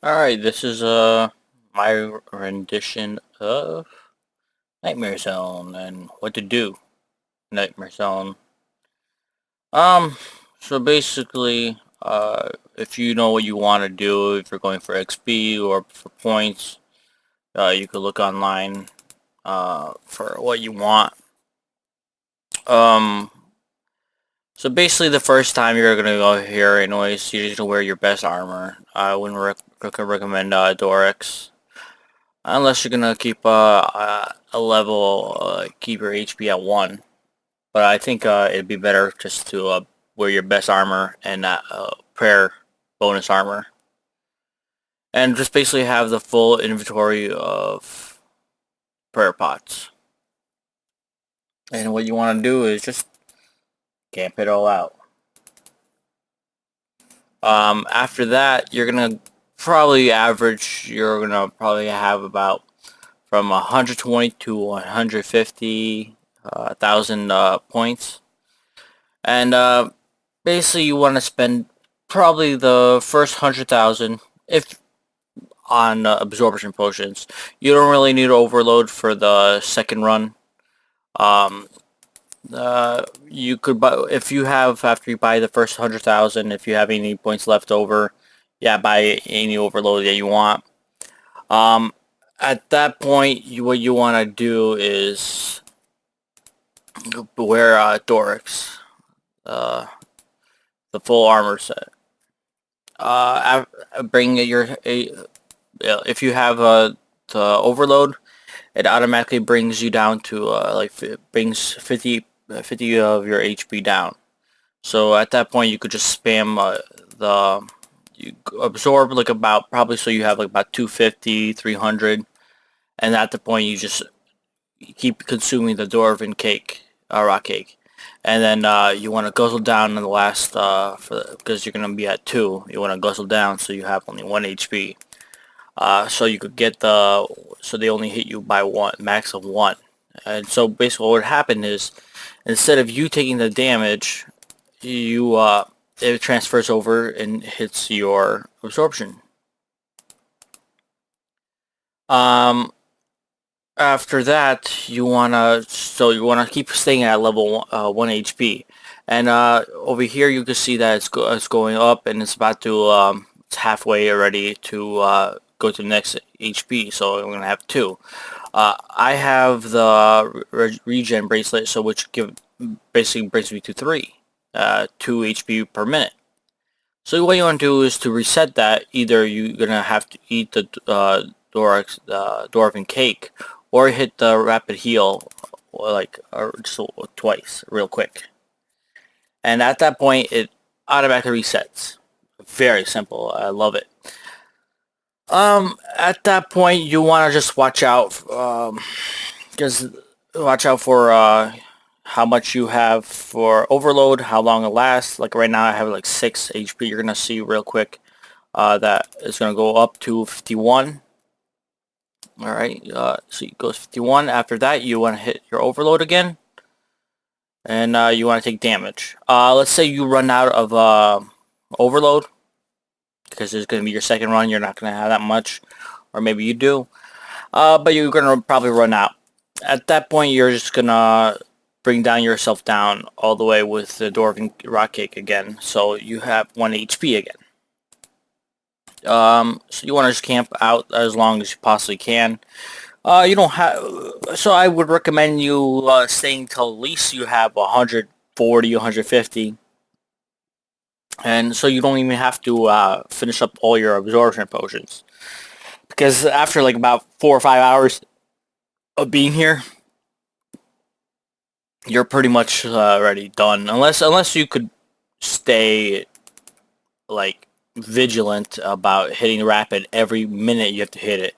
Alright, this is my rendition of Nightmare Zone and what to do. Nightmare Zone. Um, so basically, if you know what you want to do, if you're going for XP or for points, you could look online for what you want. Um, so basically, the first time you're gonna go here, anyways, you need to wear your best armor. I wouldn't recommend Dorix. Unless you're gonna keep a level, keep your HP at 1. But I think it'd be better just to wear your best armor and prayer bonus armor. And just basically have the full inventory of prayer pots. And what you want to do is just camp it all out. After that, you're gonna probably average, you're gonna probably have about from 120 to 150 thousand points. And basically you want to spend probably the first 100,000 if on absorption potions. You don't really need overload for the second run. Um, you could buy if you have after you buy the first 100,000. If you have any points left over, yeah, buy any overload that you want. Um, at that point, what you want to do is wear Dorix, uh, the full armor set. Bring your if you have the overload, it automatically brings you down to brings 50 of your HP down. So at that point, you could just spam the you absorb like about probably so you have like about 250, 300, and at the point you just keep consuming the dwarven cake, rock cake. And then you want to guzzle down in the last because you're gonna be at 2. You want to guzzle down so you have only 1 HP. So you could get so they only hit you by 1, max of 1. And so basically what would happen is instead of you taking the damage, you it transfers over and hits your absorption. Um, After that, you wanna keep staying at level 1 HP, and over here you can see that it's going up, and it's about to it's halfway already to go to the next HP. So I'm gonna have 2. I have the regen bracelet, so which basically brings me to 3, 2 HP per minute. So what you want to do is to reset that. Either you're gonna have to eat the dwarven cake, or hit the rapid heal, or just twice, real quick. And at that point, it automatically resets. Very simple. I love it. At that point, you want to just watch out, because watch out for how much you have for overload, how long it lasts. Like right now, I have like 6 HP. You're gonna see real quick that it's gonna go up to 51. All right, so it goes 51. After that, you want to hit your overload again, and you want to take damage. Let's say you run out of overload because it's gonna be your second run. You're not gonna have that much, or maybe you do. But you're gonna probably run out. At that point, you're just gonna bring down yourself down all the way with the Dwarven Rock Cake again, so you have 1 HP again. So you want to just camp out as long as you possibly can. You don't have, so I would recommend you staying till at least you have 140, 150, and so you don't even have to finish up all your absorption potions. Because after like about 4 or 5 hours of being here, you're pretty much already done. Unless you could stay like vigilant about hitting rapid every minute you have to hit it.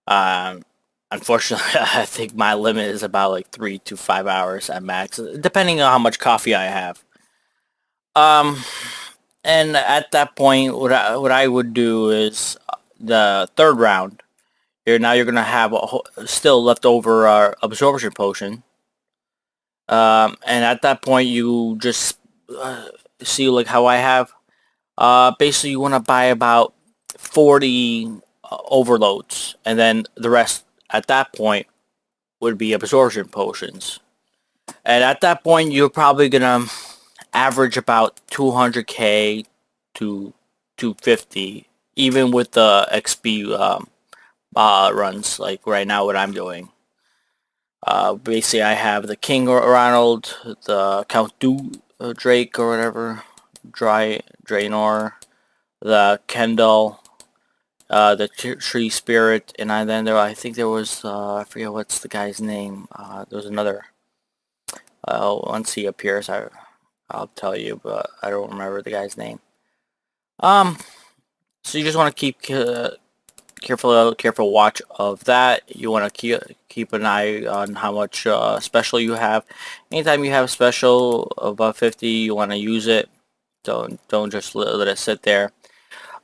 Um, Unfortunately, I think my limit is about like 3 to 5 hours at max, depending on how much coffee I have. Um, and at that point, what I would do is the third round. You're gonna have still leftover absorption potion. And at that point, you just see like how I have. Basically, you want to buy about 40 overloads, and then the rest at that point would be absorption potions. And at that point, you're probably gonna average about 200k to 250, even with the XP runs. Like right now, what I'm doing. Basically, I have the King Ronald, the Count Drake or whatever, Draenor, the Kendall, the Tree Spirit, and I think there was I forget what's the guy's name. There was another. Once he appears, I'll tell you, but I don't remember the guy's name. Um, so you just want to keep careful watch of that. You want to keep an eye on how much special you have. Anytime you have special above 50, you want to use it. Don't just let it sit there.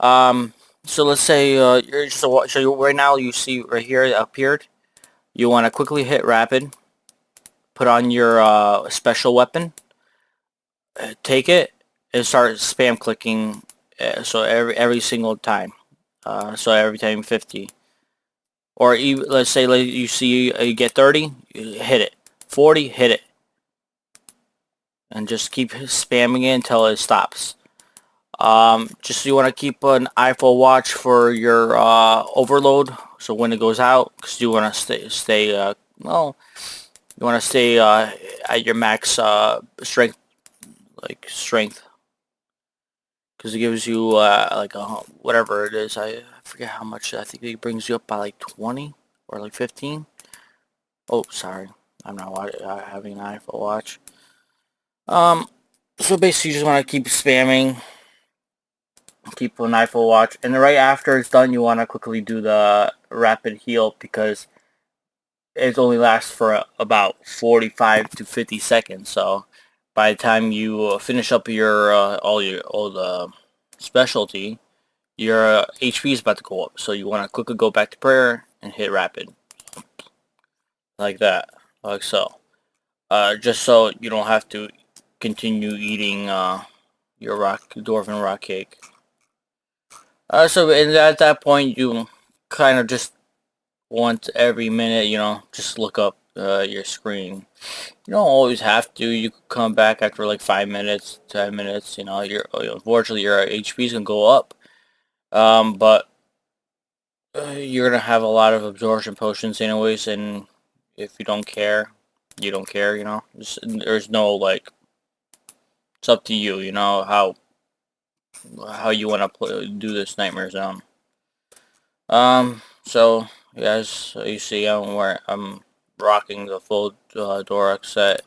So let's say you're just right now you see right here it appeared. You want to quickly hit rapid. Put on your special weapon. Take it and start spam clicking. So every single time. So every time 50. Or even, let's say like you see you get 30, hit it. 40, hit it. And just keep spamming it until it stops. Just you want to keep an eye for watch for your overload. So when it goes out, because you want to stay well, you want to stay at your max strength, because it gives you like whatever it is. I forget how much. I think it brings you up by like 20 or like 15. Oh, sorry, I'm not having an eye for watch. So basically, you just want to keep spamming, keep an eye for watch, and then right after it's done, you want to quickly do the rapid heal because it only lasts for about 45 to 50 seconds. So by the time you finish up your all the specialty, your HP is about to go up. So you want to quickly go back to prayer and hit rapid, like that, like so. Just so you don't have to continue eating your dwarven rock cake. So at that point, you kind of just want every minute, just look up your screen. You don't always have to. You could come back after like 5 minutes, 10 minutes. Unfortunately your HP is gonna go up. But you're gonna have a lot of absorption potions anyways, and if you don't care, you don't care. There's no like. It's up to you. You know how you want to do this Nightmare Zone. So as you see, I'm rocking the full Doric set.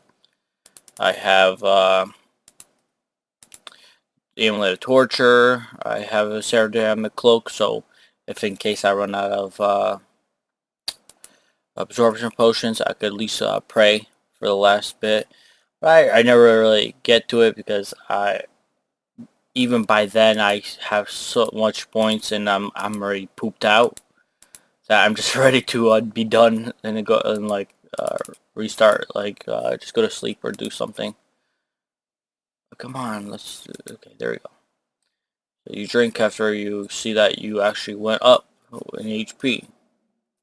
I have the Amulet of Torture. I have a Ceramic Cloak, so if in case I run out of absorption potions, I could at least pray for the last bit. But I never really get to it because even by then I have so much points and I'm already pooped out that I'm just ready to be done and go and like restart, like just go to sleep or do something. But come on, okay, there we go. So you drink after you see that you actually went up in HP,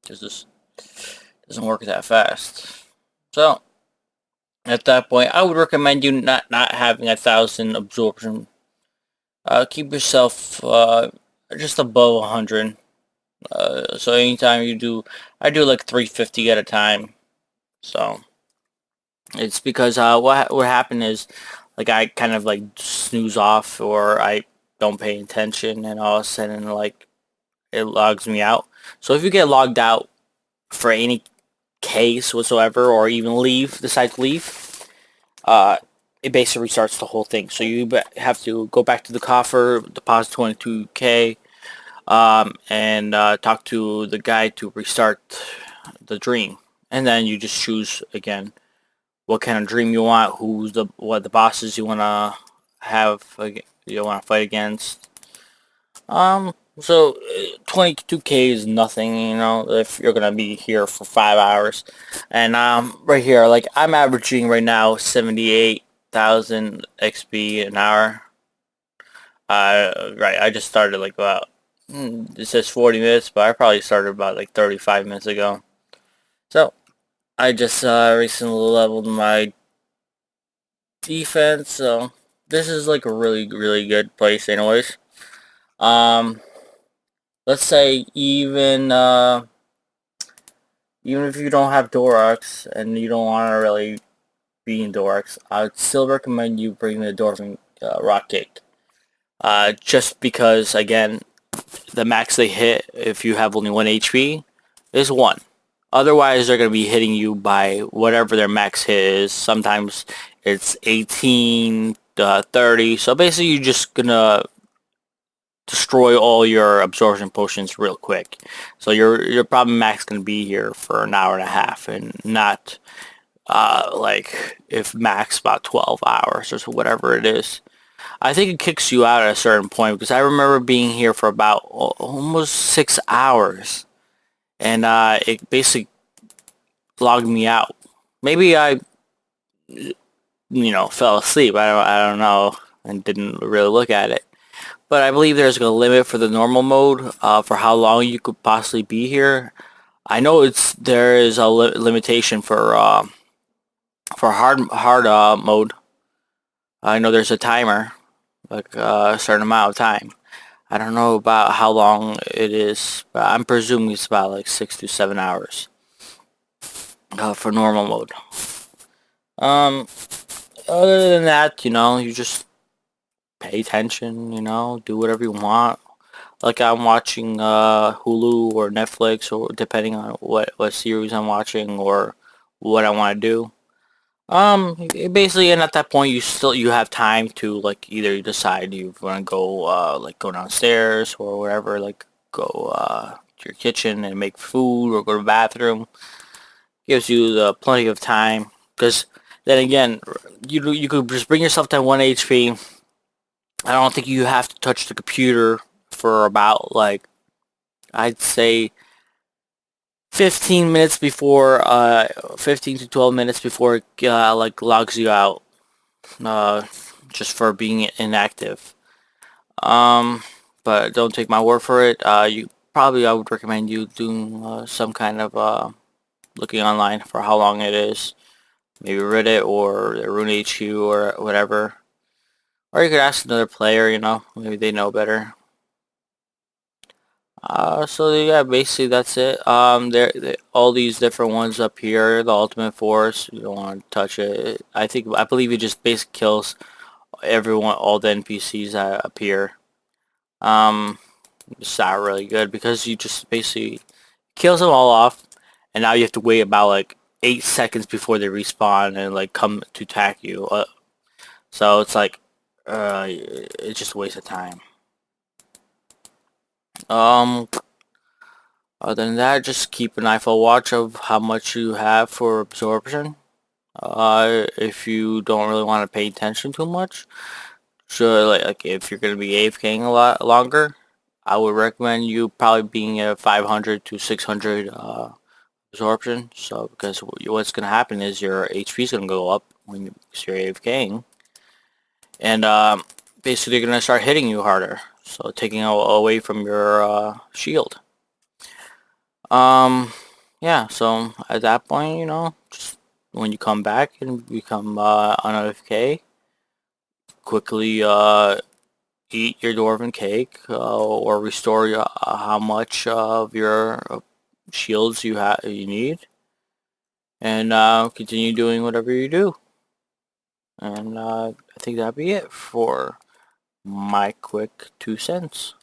because this doesn't work that fast. So at that point, I would recommend you not having 1,000 absorption. Keep yourself just above 100. So anytime you do, I do like 350 at a time. So it's because what happened is, like, I kind of like snooze off or I don't pay attention, and all of a sudden like it logs me out. So if you get logged out for any case whatsoever, or even decide to leave, it basically restarts the whole thing. So you have to go back to the coffer, deposit 22k, and talk to the guy to restart the dream, and then you just choose again what kind of dream you want, what the bosses you want to have, you want to fight against. So 22k is nothing, if you're gonna be here for 5 hours. And right here, like, I'm averaging right now 78,000 XP an hour. Right, I just started like about It says 40 minutes, but I probably started about like 35 minutes ago. So, I just recently leveled my defense, so this is like a really, really good place anyways. Um, let's say even if you don't have Dorax and you don't want to really be in Dorax, I would still recommend you bring the Dwarven Rock Cake. Just because, again, the max they hit if you have only 1 HP is 1. Otherwise, they're going to be hitting you by whatever their max hit is. Sometimes it's 18, 30. So basically, you're just going to destroy all your absorption potions real quick. So your probably max going to be here for an hour and a half and not like if max about 12 hours or so, whatever it is. I think it kicks you out at a certain point because I remember being here for about almost 6 hours and it basically logged me out. Maybe I, fell asleep. I don't know and didn't really look at it. But I believe there's a limit for the normal mode for how long you could possibly be here. I know there is a limitation for hard mode. I know there's a timer, like a certain amount of time. I don't know about how long it is, but I'm presuming it's about like 6 to 7 hours for normal mode. Um, Other than that, you just pay attention, do whatever you want. Like I'm watching Hulu or Netflix, or depending on what series I'm watching or what I want to do. Basically, and at that point, you have time to like either you decide you want to go like go downstairs or whatever, like go to your kitchen and make food or go to the bathroom. Gives you the plenty of time because then again, you could just bring yourself to 1 HP. I don't think you have to touch the computer for about like I'd say 15 minutes before 15 to 12 minutes before it like logs you out uh just for being inactive. um but don't take my word for it. You probably I would recommend you doing some kind of looking online for how long it is, maybe Reddit or the Rune HQ or whatever, or you could ask another player, maybe they know better. So yeah, basically that's it. All these different ones up here, the Ultimate Force, you don't want to touch it. I believe it just basically kills everyone, all the NPCs that appear. Um, it's not really good because you just basically kills them all off, and now you have to wait about like 8 seconds before they respawn and like come to attack you. So it's like, it's just a waste of time. Um, Other than that, just keep an eyeful watch of how much you have for absorption. If you don't really want to pay attention too much, sure, like if you're gonna be AFKing a lot longer, I would recommend you probably being at 500 to 600 absorption. So because what's gonna happen is your HP is gonna go up when you're AFKing, and basically they're gonna start hitting you harder, so taking away from your shield. Um, yeah, so at that point, just when you come back and become on AFK, quickly eat your dwarven cake or restore how much of your shields you need, and continue doing whatever you do. And I think that'd be it for my quick 2 cents.